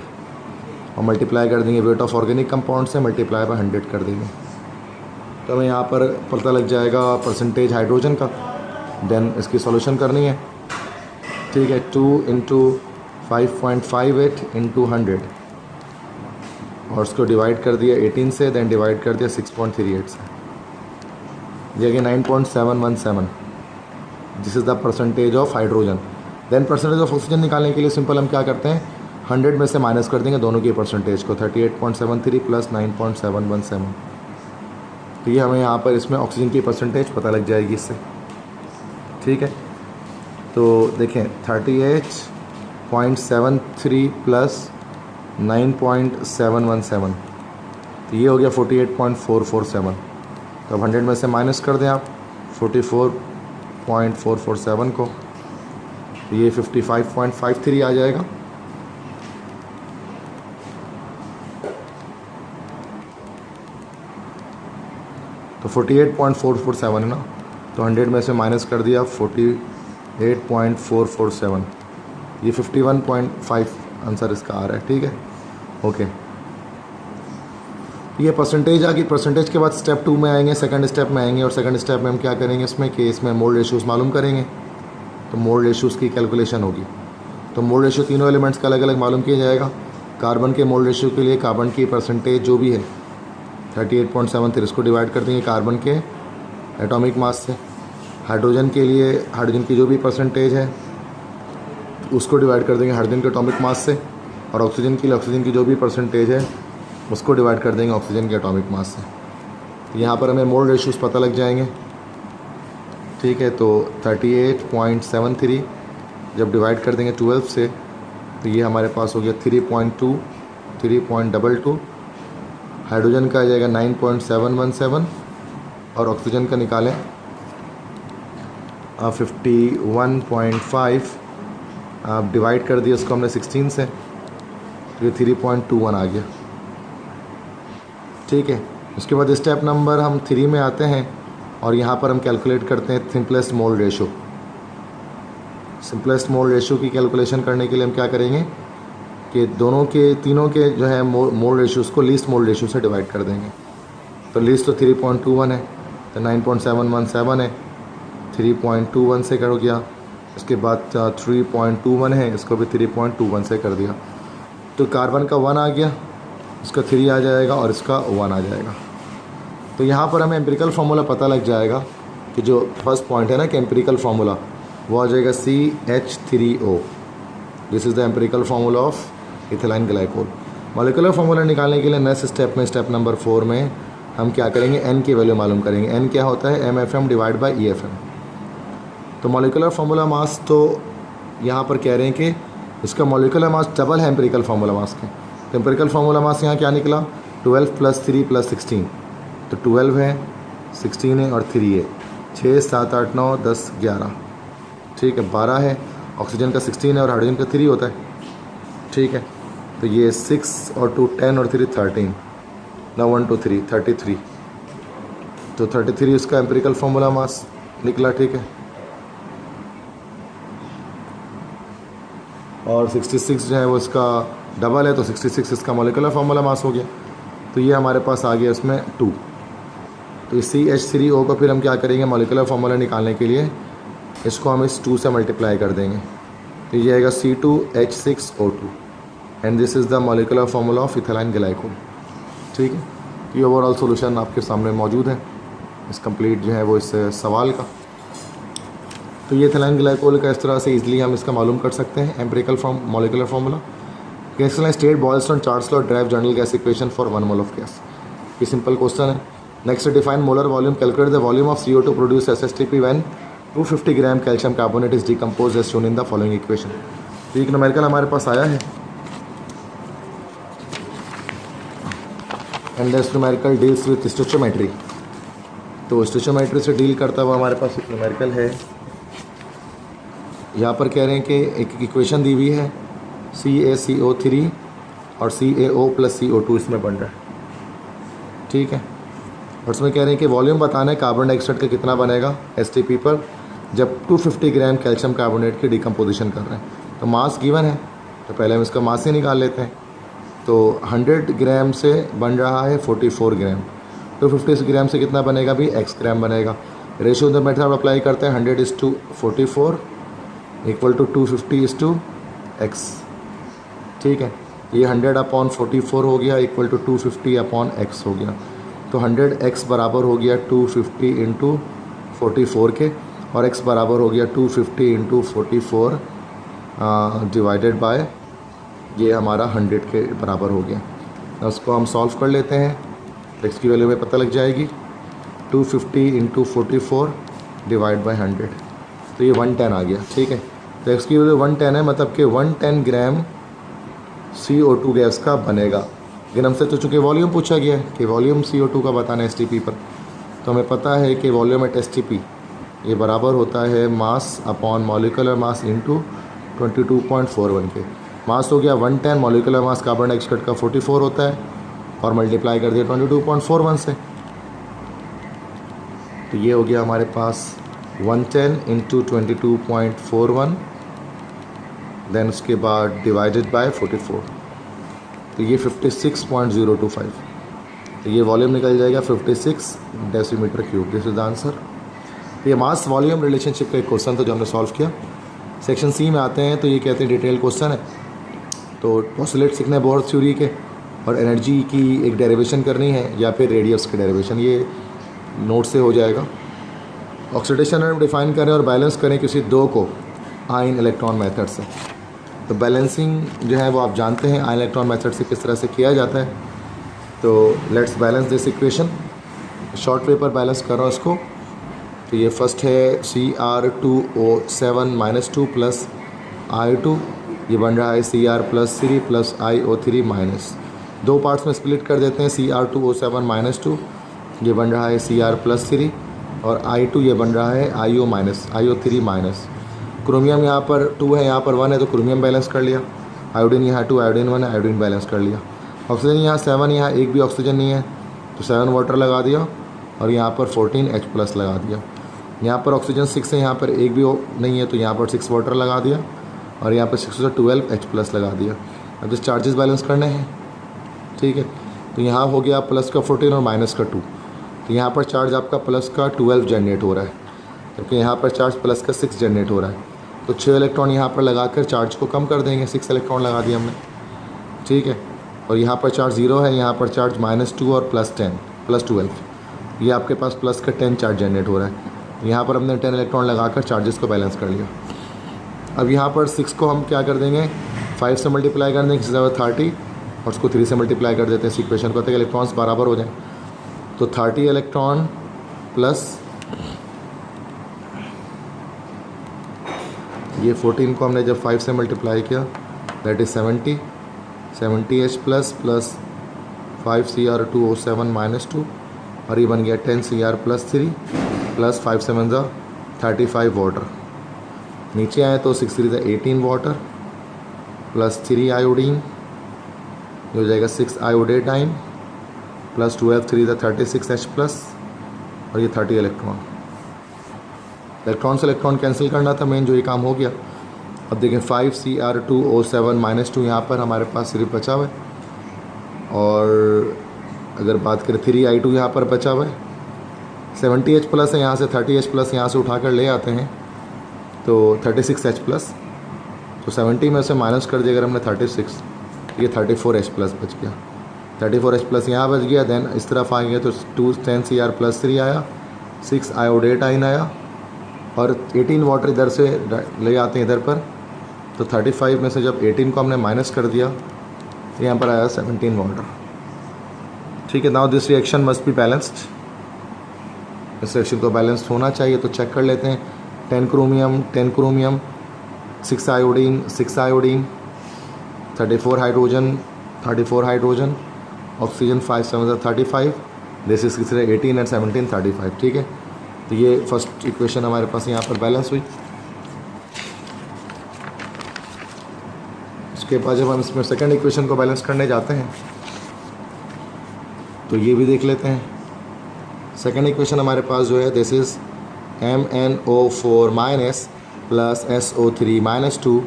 और मल्टीप्लाई कर देंगे वेट ऑफ ऑर्गेनिक कंपाउंड से, मल्टीप्लाई बाय 100 कर देंगे। तो हमें यहाँ पर पता लग जाएगा परसेंटेज हाइड्रोजन का। देन इसकी सॉल्यूशन करनी है। ठीक है, 2 इंटू 5.58 इंटू 100, और उसको डिवाइड कर दिया 18 से, देन डिवाइड कर दिया 6.38 से, ये कि 9.717। This is the percentage of hydrogen. Then percentage of oxygen निकालने के लिए सिंपल हम क्या करते हैं, 100 में से माइनस कर देंगे दोनों की परसेंटेज को, 38.73 प्लस 9.717। तो ये हमें यहाँ पर इसमें ऑक्सीजन की परसेंटेज पता लग जाएगी इससे। ठीक है, तो देखें 38.73 प्लस 9.717, तो ये हो गया 48.447। तो अब 100 में से माइनस कर दें आप 44.447 को, तो ये 55.53 आ जाएगा। तो 48.447 है ना, तो 100 में से माइनस कर दिया 48.447, ये 51.5 आंसर इसका आ रहा है। ठीक है, ओके, ये परसेंटेज आ गई। परसेंटेज के बाद स्टेप 2 में आएंगे, सेकंड स्टेप में आएंगे, और सेकंड स्टेप में हम क्या करेंगे इसमें कि इसमें मोल रेशियोज़ मालूम करेंगे। तो मोल रेशियोज़ की कैलकुलेशन होगी। तो मोल रेशियो तीनों एलिमेंट्स का अलग अलग मालूम किया जाएगा। कार्बन के मोल रेशियो के लिए कार्बन की परसेंटेज जो भी है 38.73, इसको डिवाइड कर देंगे कार्बन के एटॉमिक मास से। हाइड्रोजन के लिए हाइड्रोजन की जो भी परसेंटेज है उसको डिवाइड कर देंगे हाइड्रोजन के एटॉमिक मास से, और ऑक्सीजन के लिए ऑक्सीजन की जो भी परसेंटेज है उसको डिवाइड कर देंगे ऑक्सीजन के एटॉमिक मास से। यहाँ पर हमें मोल रेशियोज़ पता लग जाएंगे। ठीक है, तो 38.73 जब डिवाइड कर देंगे 12 से, तो ये हमारे पास हो गया 3.2, 3.22। हाइड्रोजन का आ जाएगा 9.717, और ऑक्सीजन का निकालें 51.5। आप डिवाइड कर दिया इसको हमने 16 से, तो ये 3.21 आ गया। ठीक है, उसके बाद स्टेप नंबर हम 3 में आते हैं, और यहाँ पर हम कैलकुलेट करते हैं simplest mole ratio. Simplest mole ratio की कैलकुलेशन करने के लिए हम क्या करेंगे कि तीनों के जो है मोल रेशियोज़ को लीस्ट मोल रेशियो से डिवाइड कर देंगे। तो लीस्ट तो 3.21 है, तो 9.717 है, 3.21 से कर गया। इसके बाद 3.21 है, इसको भी 3.21 से कर दिया। तो कार्बन का 1 आ गया, इसका 3 आ जाएगा और इसका 1 आ जाएगा। तो यहाँ पर हमें एम्पिरिकल फार्मूला पता लग जाएगा कि जो फर्स्ट पॉइंट है ना कि एम्पिरिकल फार्मूला वो आ जाएगा CH3O। This is the empirical formula of ethylene glycol. Molecular formula निकालने के लिए नेक्स्ट स्टेप में, स्टेप नंबर 4 में हम क्या करेंगे, N की वैल्यू मालूम करेंगे। N क्या होता है, MFM डिवाइड बाई EFM। तो मॉलिक्यूलर फार्मूला मास तो यहाँ पर कह रहे हैं कि इसका मॉलिक्यूलर मास डबल है एम्पिरिकल फार्मूला मास के। तो एम्पिरिकल फार्मूला मास यहाँ क्या निकला, 12 + 3 + 16। तो 12 है, 16 है और 3 है, 6 7 8 9 10 11, ठीक है। 12 है, ऑक्सीजन का 16 है और हाइड्रोजन का 3 होता है, ठीक है। तो ये 6 और 2 10 और 3 13, ना 1 2 3 33। तो 33 इसका एम्पिरिकल फार्मूला मास निकला, ठीक है। और 66 जो है वो इसका डबल है, तो 66 इसका मॉलिक्यूलर फार्मूला मास हो गया। तो ये हमारे पास आ गया इसमें 2। तो इस CH3O को फिर हम क्या करेंगे, मॉलिक्यूलर फार्मूला निकालने के लिए इसको हम इस 2 से मल्टीप्लाई कर देंगे। तो ये आएगा C2H6O2 and this is the molecular formula of ethylene glycol, ठीक है। ये ओवरऑल सॉल्यूशन आपके सामने मौजूद है इस कंप्लीट जो है वो इस सवाल का। तो ये इथिलाइन ग्लाइकोल का इस तरह से इजीली हम इसका मालूम कर सकते हैं एम्पिरिकल मॉलिक्यूलर फार्मूला। क्वेश्चन है state Boyle's and Charles' law derive general gas equation for 1 mole of gas. ये सिंपल क्वेश्चन है। Next define molar volume, calculate the volume of CO2 produce SSTP when 250 gram calcium carbonate is decompose as shown in the following equation. तो एक numerical हमारे पास आया है and this numerical deals with stoichiometry. तो stoichiometry से deal करता हुआ हमारे पास एक न्यूमेरिकल है। यहाँ पर कह रहे हैं कि एक इक्वेशन दी हुई है, CaCO3 और CaO + CO2 इसमें बन रहा है, ठीक है। और उसमें कह रहे हैं कि वॉल्यूम बताना है कार्बन डाइऑक्साइड का कितना बनेगा STP पर जब 250 ग्राम कैल्शियम कार्बोनेट की डिकम्पोजिशन कर रहे हैं। तो मास गिवन है, तो पहले हम इसका मास ही निकाल लेते हैं। तो 100 ग्राम से बन रहा है 44 ग्राम, 250 ग्राम से कितना बनेगा भी x ग्राम बनेगा। रेशियो द मेथड अप्लाई करते हैं, 100:44 इक्वल टू 250:x, ठीक है। ये 100/44 हो गया इक्वल टू 250/x हो गया। तो 100x बराबर हो गया 250 × 44 के, और x बराबर हो गया 250 × 44 डिवाइडेड बाय ये हमारा 100 के बराबर हो गया। तो उसको हम सॉल्व कर लेते हैं, x की वैल्यू में पता लग जाएगी, 250 × 44 डिवाइड बाय 100, तो ये 110 आ गया, ठीक है। तो x की वैल्यू 110 है, मतलब कि 110 ग्राम CO2 गैस का बनेगा। लेकिन हमसे तो चूँकि वॉल्यूम पूछा गया है कि वॉल्यूम CO2 का बताना है STP पर, तो हमें पता है कि वॉल्यूम एट STP ये बराबर होता है mass upon molecular mass into 22.41 के। मास हो गया 110, मॉलिक्यूलर मास कार्बन डाइऑक्साइड का 44 होता है और मल्टीप्लाई कर दिया 22.41 से। तो ये हो गया हमारे पास 110 × 22.41, देन उसके बाद डिवाइडेड बाय 44, तो ये 56.025। तो ये वॉल्यूम निकल जाएगा 56 decimetre cube. This is the answer. ये मास वॉल्यूम रिलेशनशिप का एक क्वेश्चन था जो हमने सॉल्व किया। सेक्शन सी में आते हैं तो ये कहते हैं डिटेल क्वेश्चन है, तो पोस्टुलेट सीखना है बोर थ्योरी के, और एनर्जी की एक डेरिवेशन करनी है या फिर रेडियस की डेरिवेशन, ये नोट से हो जाएगा। ऑक्सीडेशन हम डिफाइन करें और बैलेंस करें किसी दो को आयन इलेक्ट्रॉन मेथड से। तो बैलेंसिंग जो है वो आप जानते हैं आयन इलेक्ट्रॉन मेथड से किस तरह से किया जाता है। तो let's balance this equation. Short way पर बैलेंस कर रहा हूँ इसको। तो ये फर्स्ट है Cr2O7 - 2 प्लस I2, ये बन रहा है Cr+3 प्लस IO3 माइनस। दो पार्ट्स में स्प्लिट कर देते हैं। Cr2O7 - 2 ये बन रहा है Cr+3 और I2 ये बन रहा है IO3 माइनस। क्रोमियम यहाँ पर 2 है, यहाँ पर 1 है, तो क्रोमियम बैलेंस कर लिया। आयोडीन यहाँ 2, आयोडीन 1 है, आयोडीन बैलेंस कर लिया। ऑक्सीजन यहाँ 7, यहाँ एक भी ऑक्सीजन नहीं है, तो 7 वाटर लगा दिया और यहाँ पर 14H+ लगा दिया। यहाँ पर ऑक्सीजन 6 है, यहाँ पर एक भी नहीं है, तो यहाँ पर 6 वाटर लगा दिया और यहाँ पर 6 से 12H+ लगा दिया। अब जिस चार्जेस बैलेंस करने हैं, ठीक है। तो यहाँ हो गया प्लस का 14 और माइनस का 2। तो यहाँ पर चार्ज आपका प्लस का 12 जनरेट हो रहा है, क्योंकि यहाँ पर चार्ज प्लस का 6 जनरेट हो रहा है। तो 6 इलेक्ट्रॉन यहाँ पर लगाकर चार्ज को कम कर देंगे, 6 इलेक्ट्रॉन लगा दिया हमने, ठीक है। और यहाँ पर चार्ज 0 है, यहाँ पर चार्ज -2 और +10 +12, ये आपके पास प्लस का 10 चार्ज जनरेट हो रहा है। यहाँ पर हमने 10 इलेक्ट्रॉन लगाकर चार्जेस को बैलेंस कर लिया। अब यहाँ पर 6 को हम क्या कर देंगे, 5 से मल्टीप्लाई कर देंगे, 6 30, और उसको 3 से मल्टीप्लाई कर देते हैं। इक्वेशन को ताकि इलेक्ट्रॉन्स बराबर हो जाएं। तो 30 इलेक्ट्रॉन प्लस ये 14 को हमने जब 5 से मल्टीप्लाई किया, that is 70 H plus 5 Cr2O7 -2, और ये बन गया 10 Cr + 3 प्लस 5 7 35 वाटर। नीचे आए तो 6 3 18 वाटर प्लस 3 आयोडीन, हो जाएगा 6 आयोडेटाइन प्लस 12 3 36 H प्लस, और ये 30 इलेक्ट्रॉन। इलेक्ट्रॉन से इलेक्ट्रॉन कैंसिल करना था, मेन जो ये काम हो गया। अब देखें 5 Cr2O7 -2 यहाँ पर हमारे पास सिर्फ बचा हुआ है, और अगर बात करें 3 I2 यहाँ पर बचा हुआ है। 70 H प्लस है, यहाँ से 30 H प्लस यहाँ से उठाकर ले आते हैं तो 36 H प्लस। तो 70 में से माइनस कर दिया अगर हमने 36, ये 34 H प्लस बच गया। 34 H प्लस यहाँ बच गया। देन इस तरफ आ गया तो 10 Cr + 3 आया, 6 आयोडेटाइन आया, और 18 वाटर इधर से ले आते हैं इधर पर। तो 35 में से जब 18 को हमने माइनस कर दिया तो यहाँ पर आया 17 वाटर, ठीक है। Now this reaction must be balanced, इस रिएक्शन को बैलेंस्ड होना चाहिए। तो चेक कर लेते हैं। 10 chromium 6 iodine 34 hydrogen, oxygen 5 7 35, this is 18 and 17 35, ठीक है। तो ये फर्स्ट इक्वेशन हमारे पास यहाँ पर बैलेंस हुई। उसके बाद जब हम इसमें सेकंड इक्वेशन को बैलेंस करने जाते हैं तो ये भी देख लेते हैं। सेकंड इक्वेशन हमारे पास जो है, this is MnO4- plus SO3 -2,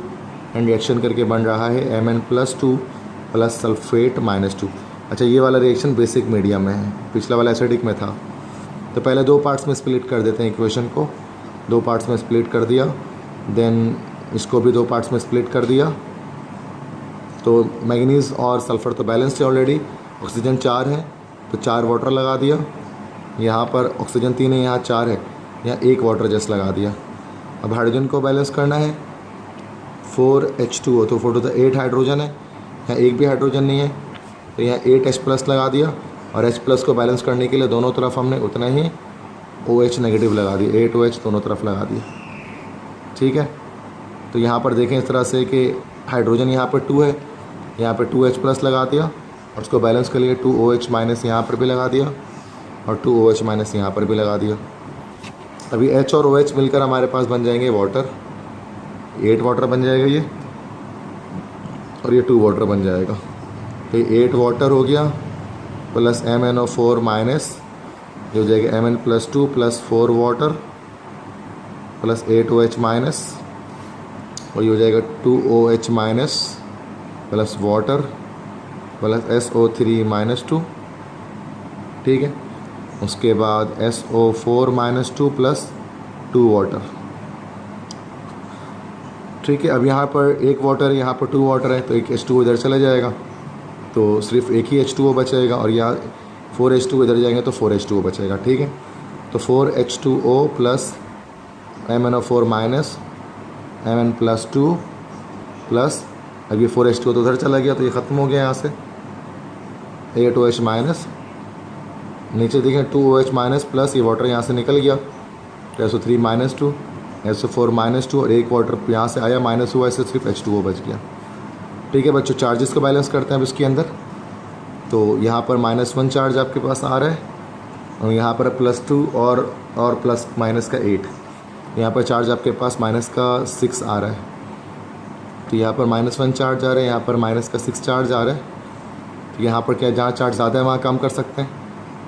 and reaction करके बन रहा है Mn+2 प्लस सल्फेट -2। अच्छा, ये वाला रिएक्शन बेसिक मीडियम में है, पिछला वाला एसिडिक में था। तो पहले 2 पार्ट्स में स्प्लिट कर देते हैं इक्वेशन को। 2 पार्ट्स में स्प्लिट कर दिया, देन इसको भी 2 पार्ट्स में स्प्लिट कर दिया। तो मैंगनीज़ और सल्फ़र तो बैलेंस्ड है ऑलरेडी। ऑक्सीजन 4 है तो 4 वाटर लगा दिया। यहाँ पर ऑक्सीजन 3 है, यहाँ 4 है, यहाँ 1 वाटर जस्ट लगा दिया। अब हाइड्रोजन को बैलेंस करना है। 4H2O, तो 4 तो 8 हाइड्रोजन है, यहाँ 1 भी हाइड्रोजन नहीं है, तो यहाँ 8 H प्लस लगा दिया। और H प्लस को बैलेंस करने के लिए दोनों तरफ हमने उतना ही OH नेगेटिव लगा दिया, 8 OH दोनों तरफ लगा दिया, ठीक है। तो यहाँ पर देखें इस तरह से कि हाइड्रोजन यहाँ पर 2 है, यहाँ पर 2H प्लस लगा दिया, और उसको बैलेंस के लिए 2OH- यहाँ पर भी लगा दिया, और 2OH- यहाँ पर भी लगा दिया। अभी H और OH मिलकर हमारे पास बन जाएंगे वाटर, 8 वाटर बन जाएगा ये, और ये 2 वाटर बन जाएगा। तो 8 वाटर हो गया प्लस MnO4- जो हो जाएगा Mn+2 plus 4 water plus 8 OH-, और ये हो जाएगा 2OH- plus water plus SO3- ठीक है। उसके बाद SO4- प्लस 2 वाटर, ठीक है। अब यहाँ पर 1 वाटर है, यहाँ पर 2 वाटर है, तो एक H2O इधर चला जाएगा, तो सिर्फ एक ही H2O बचेगा, और यहाँ 4H2 इधर जाएंगे तो 4H2O बचेगा, ठीक है। तो 4H2O plus MnO4- Mn+2 plus, अब ये 4H2O तो उधर चला गया तो ये ख़त्म हो गया यहाँ से। 8 OH-, नीचे देखें 2 OH- प्लस ये वाटर यहाँ से निकल गया, तो SO3- 2 और 1 वाटर यहाँ से आया माइनस हुआ, इससे सिर्फ H2O बच गया, ठीक है बच्चों। चार्जेस को बैलेंस करते हैं अब इसके अंदर। तो यहाँ पर -1 चार्ज आपके पास आ रहा है, और यहाँ पर +2 और प्लस माइनस का 8। यहाँ पर चार्ज आपके पास -6 आ रहा है, तो यहाँ पर -1 चार्ज आ रहा है, यहाँ पर -6 चार्ज आ रहा है। तो यहाँ पर क्या, जहाँ चार्ज ज़्यादा है वहाँ कम कर सकते हैं।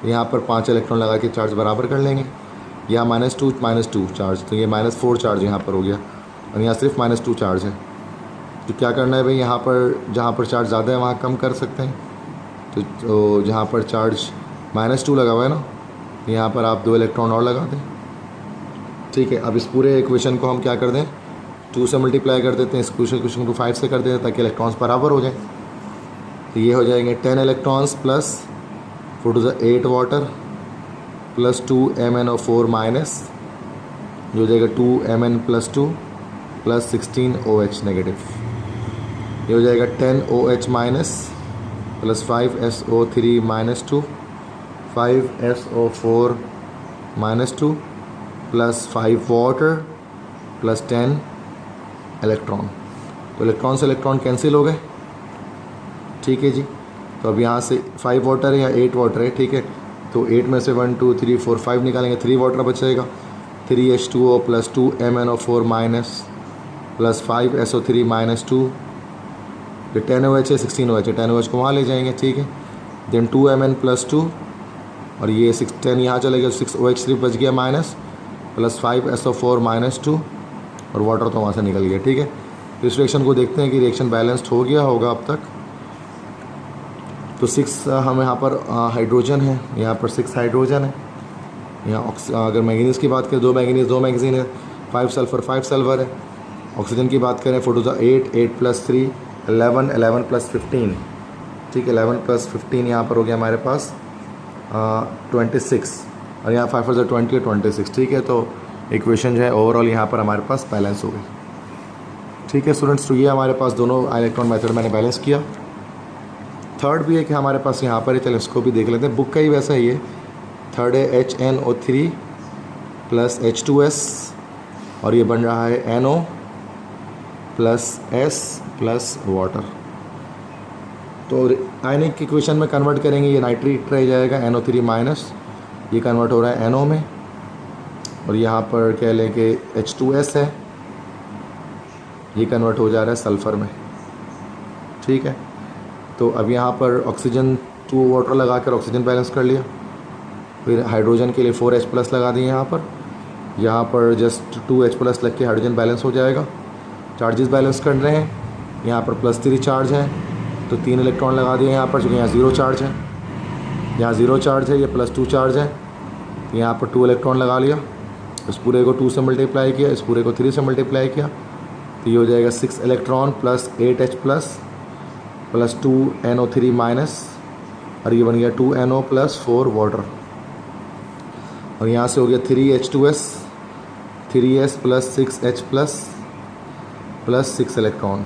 यहाँ पर 5 इलेक्ट्रॉन लगा के चार्ज बराबर कर लेंगे। यहाँ -2 चार्ज, तो ये -4 चार्ज यहाँ पर हो गया, और यहाँ सिर्फ -2 चार्ज है। तो क्या करना है भाई, यहाँ पर जहाँ पर चार्ज ज़्यादा है वहाँ कम कर सकते हैं। तो जहाँ पर चार्ज -2 लगा हुआ है ना, यहाँ पर आप 2 इलेक्ट्रॉन और लगा दें। ठीक है, अब इस पूरे इक्वेशन को हम क्या कर दें, 2 से मल्टीप्लाई कर देते हैं, इस क्वेश्चन को 5 से कर देते हैं ताकि इलेक्ट्रॉन्स बराबर हो जाए। तो ये हो जाएंगे 10 electrons plus 4 to the 8 water plus 2 MnO4 minus, जो हो जाएगा 2 Mn + 2 प्लस 16 OH नेगेटिव। ये हो जाएगा 10 OH minus plus 5 SO3 -2 5 SO4 -2 plus 5 water plus 10 electron. तो इलेक्ट्रॉन से इलेक्ट्रॉन कैंसिल हो गए। ठीक है जी, तो अब यहाँ से 5 वाटर है या 8 वाटर है, ठीक है, तो 8 में से 1 2 3 4 5 निकालेंगे, 3 वाटर बचेगा, 3H2O plus 2 MnO4 minus plus 5 SO3 -2, फिर 10 OH है, 16 OH है, 10 OH को वहाँ ले जाएंगे। ठीक है, देन 2 Mn + 2 और ये 10 यहाँ चलेगा, 6 OH सिर्फ बच गया माइनस प्लस 5 SO4 -2 और वाटर तो वहाँ से निकल गया। ठीक है, तो इस रिएक्शन को देखते हैं कि रिएक्शन बैलेंस्ड हो गया होगा अब तक। तो 6 हम यहाँ पर हाइड्रोजन है, यहाँ पर 6 हाइड्रोजन है। यहाँ अगर मैंगनीज़ की बात करें, 2 मैंगनीज़ 2 मैगजीन है, 5 सल्फ़र 5 सल्फ़र है। ऑक्सीजन की बात करें 4 to the 8 8 + 3 11 11 + 15। ठीक है, 11 + 15 यहाँ पर हो गया हमारे पास 26 और यहाँ 5 × 20 है 26। ठीक है, तो इक्वेशन जो है ओवरऑल यहाँ पर हमारे पास बैलेंस हो गई। ठीक है स्टूडेंट्स, तो ये हमारे पास दोनों इलेक्ट्रॉन मेथड मैंने बैलेंस किया। थर्ड भी है कि हमारे पास यहाँ पर ही, चलो इसको भी देख लेते हैं, बुक का ही वैसा ही है। थर्ड है HNO3 + H2S और ये बन रहा है NO + S + वाटर। तो आयनिक इक्वेशन में कन्वर्ट करेंगे, ये नाइट्रेट रह जाएगा, NO3- ये कन्वर्ट हो रहा है NO में, और यहाँ पर कह लें कि H2S है, ये कन्वर्ट हो जा रहा है सल्फ़र में। ठीक है, तो अब यहाँ पर ऑक्सीजन 2 वाटर लगा कर ऑक्सीजन बैलेंस कर लिया, फिर हाइड्रोजन के लिए 4H+ लगा दिए यहाँ पर जस्ट 2H+ लग के हाइड्रोजन बैलेंस हो जाएगा। चार्जेस बैलेंस कर रहे हैं, यहाँ पर +3 चार्ज है तो 3 इलेक्ट्रॉन लगा दिए यहाँ पर, चूँकि यहाँ 0 चार्ज है, यहाँ 0 चार्ज है, ये +2 चार्ज है, यहाँ पर 2 इलेक्ट्रॉन लगा लिया। इस पूरे को 2 से मल्टीप्लाई किया, इस पूरे को 3 से मल्टीप्लाई किया, तो ये हो जाएगा 6 electron plus 8H+ plus 2 NO3- और ये बन गया 2 NO + 4 वाटर। और यहाँ से हो गया 3H2S 3S + 6H+ plus 6 electron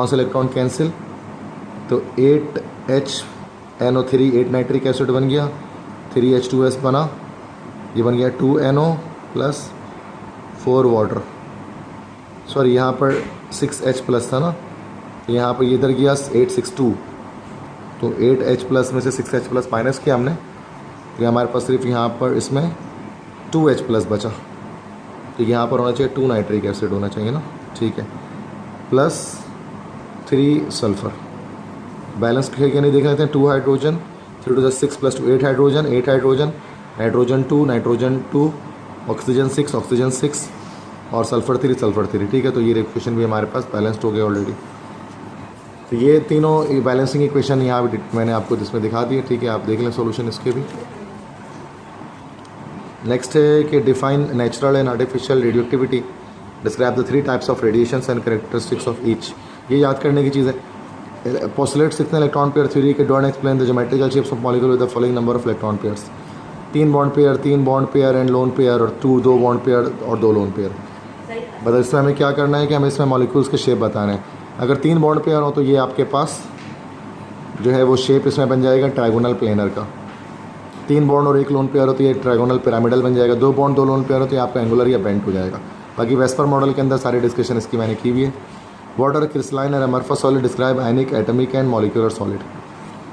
से इलेक्ट्रॉन कैंसिल, तो 8H NO3 8 नाइट्रिक एसिड बन गया, 3H2S बना, ये बन गया 2 NO + 4 वाटर। सॉरी, यहाँ पर 6H+ था ना, तो यहाँ पर ये इधर गया 862, तो 8H+ में से 6H+ माइनस किया हमने, तो हमारे पास सिर्फ यहाँ पर इसमें 2H+ बचा। तो यहाँ पर होना चाहिए 2 नाइट्रिक एसिड होना चाहिए ना। ठीक है, प्लस 3 सल्फ़र बैलेंस करके नहीं देख लेते हैं। 2 hydrogen 3 to the 6 + 2 8 hydrogen nitrogen 2 oxygen 6 और सल्फ़र 3 ठीक है, तो ये इक्वेशन भी हमारे पास बैलेंस्ड हो गया ऑलरेडी। तो ये तीनों बैलेंसिंग इक्वेशन यहाँ भी मैंने आपको जिसमें दिखा दिए। ठीक है, आप देख लें सॉल्यूशन इसके भी। नेक्स्ट है कि define natural and artificial radioactivity, describe the 3 types of radiations and characteristics of each. ये याद करने की चीज़ है। पोस्टुलेट 6 इलेक्ट्रॉन पेयर थ्योरी के don't explain the geometrical shapes of molecule with the following number of electron pairs. 3 bond pair and lone pair, और 2 bond pair और 2 lone pair. बस इसमें हमें क्या करना है कि हमें इसमें मॉलिक्यूल्स के शेप बताना है। अगर 3 बॉन्ड पेयर हो तो ये आपके पास जो है वो शेप इसमें बन जाएगा ट्राइगोनल प्लेनर का। 3 बॉन्ड और 1 लोन पेयर हो तो ये ट्राइगोनल पिरामिडल बन जाएगा। 2 बॉन्ड 2 लोन पेयर हो तो ये आपका एंगुलर या बेंट हो जाएगा। बाकी वेस्पर मॉडल के अंदर सारी डिस्कशन इसकी मैंने की हुई है। What are crystalline and amorphous solid describe ionic, atomic and molecular solid.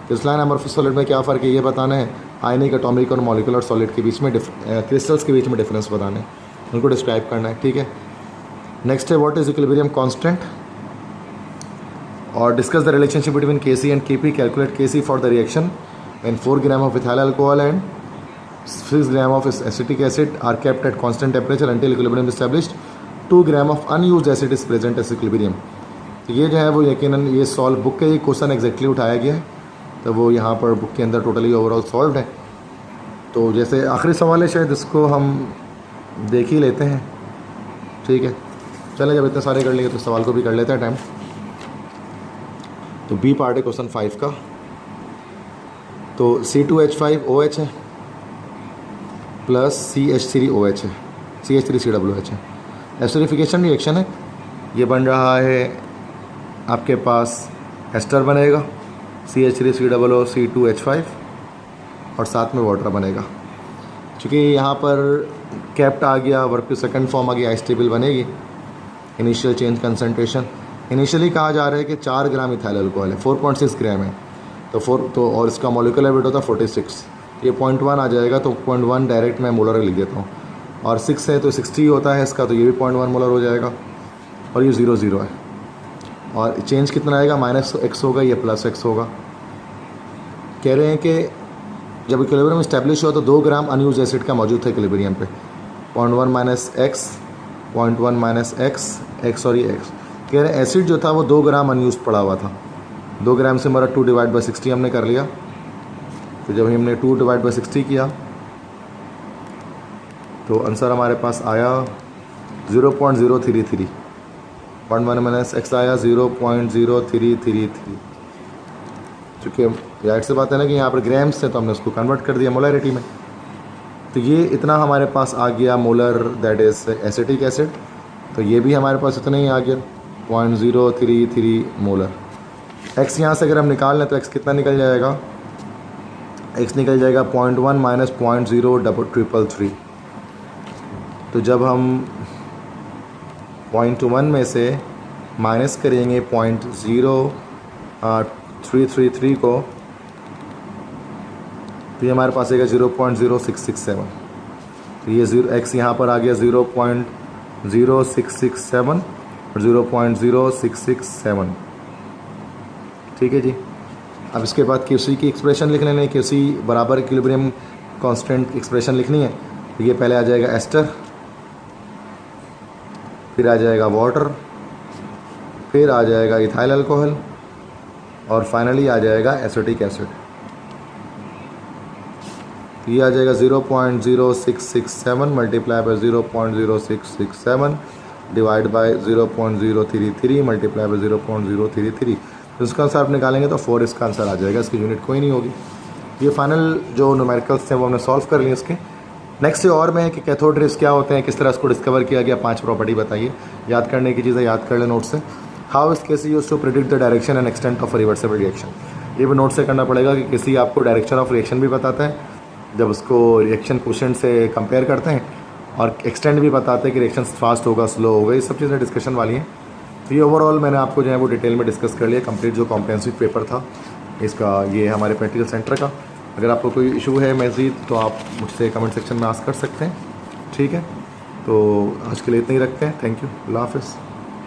Crystalline amorphous solid में क्या फ़र्क है ये बताना है। आयनिक, एटॉमिक और मॉलिक्यूलर सॉलिड के बीच में क्रिस्टल्स के बीच में डिफरेंस बताना है, उनको डिस्क्राइब करना है। ठीक है, नेक्स्ट है व्हाट इज इक्विलिब्रियम कांस्टेंट, और discuss the relationship between Kc and Kp, calculate Kc for the reaction and 4 gram of ethyl alcohol and 6 gram of acetic acid are kept at constant temperature until equilibrium is established. 2 grams of unused acid is present as equilibrium. तो ये जो है वो यकीनन ये solve book के ये question exactly उठाया गया है, तो वो यहाँ पर बुक के अंदर टोटली ओवरऑल सॉल्व है। तो जैसे आखिरी सवाल है शायद इसको हम देख ही लेते हैं, ठीक है। चलें, जब इतने सारे कर लेंगे तो सवाल को भी कर लेते हैं टाइम। तो बी पार्ट है क्वेश्चन 5 का। तो C2H5OH है प्लस CH3OH है, CH3COOH है। एस्टरिफिकेशन रिएक्शन है, ये बन रहा है आपके पास एस्टर बनेगा CH3COO C2H5 और साथ में वाटर बनेगा। चूँकि यहाँ पर कैप्ट आ गया, वर्क की सेकंड फॉर्म आ गया, स्टेबल बनेगी। इनिशियल चेंज कंसंट्रेशन इनिशियली कहा जा रहा है कि 4 ग्राम इथाइल अल्कोहल है, 4.6 ग्राम है, तो और इसका मॉलिक्यूलर वेट होता है 46। ये 0.1 आ जाएगा, तो 0.1 डायरेक्ट मैं मोलर लिख देता हूँ, और 6 है तो 60 होता है इसका, तो ये भी 0.1 मोलर हो जाएगा, और ये 0 है। और चेंज कितना आएगा, -x होगा, ये +x होगा। कह रहे हैं कि जब इक्विलिब्रियम इस्टेब्लिश हुआ तो 2 ग्राम अनयूज एसिड का मौजूद था इक्विलिब्रियम पे, 0.1 - x, 0.1 - x और ये x। कह रहे हैं एसिड जो था वो 2 ग्राम अनयूज पड़ा हुआ था। 2 ग्राम से हमारा 2/60 हमने कर लिया। तो जब हमने 2/60 किया तो आंसर हमारे पास आया 0.033। 0.1 - x आया 0.0333। चूँकि जाहिर सी बात है ना कि यहाँ पर ग्राम्स से, तो हमने उसको कन्वर्ट कर दिया मोलरिटी में। तो ये इतना हमारे पास आ गया molar, that is acetic acid. तो ये भी हमारे पास इतना ही आ गया 0.033 मोलर। x यहाँ से अगर हम निकाल लें तो x कितना निकल जाएगा, x निकल जाएगा 0.1 - 0.0333। तो जब हम 0.1 में से माइनस करेंगे 0.0333 को, तो ये हमारे पास आएगा 0.0667। तो ये x यहाँ पर आ गया 0.0667 और 0.0667, ठीक है जी। अब इसके बाद QC की एक्सप्रेशन लिख लेंगे। QC बराबर इक्विलिब्रियम कांस्टेंट एक्सप्रेशन लिखनी है। तो ये पहले आ जाएगा एस्टर, फिर आ जाएगा वाटर, फिर आ जाएगा इथाइल अल्कोहल, और फाइनली आ जाएगा एसिटिक एसिड। ये आ जाएगा 0.0667 multiply by 0.0667 divide by 0.033 multiply by 0.033। तो इसका आंसर आप निकालेंगे तो 4 इसका आंसर आ जाएगा, इसकी यूनिट कोई नहीं होगी। ये फाइनल जो न्यूमेरिकल्स थे वो हमने सॉल्व कर लिए इसके। नेक्स्ट और में है कि कैथोड रेज क्या होते हैं, किस तरह इसको डिस्कवर किया गया, 5 प्रॉपर्टी बताइए। याद करने की चीज़ें याद कर लें नोट से। How is case use to predict the direction and extent of reversible reaction. ये भी नोट से करना पड़ेगा कि किसी आपको डायरेक्शन ऑफ रिएक्शन भी बताता है जब उसको रिएक्शन कोशेंट से कंपेयर करते हैं, और एक्सटेंट भी बताते हैं कि रिएक्शन फास्ट होगा, स्लो होगा। ये सब चीज़ें डिस्कशन वाली हैं। तो ये ओवरऑल मैंने आपको जो है वो डिटेल में डिस्कस कर लिया, कंप्लीट जो कॉम्प्रिहेंसिव पेपर था इसका, ये हमारे प्रैक्टिकल सेंटर का। अगर आपको कोई इशू है मज़ीद तो आप मुझसे कमेंट सेक्शन में आस्क कर सकते हैं, ठीक है। तो आज के लिए इतना ही रखते हैं। थैंक यू, अल्लाह हाफ़िज़।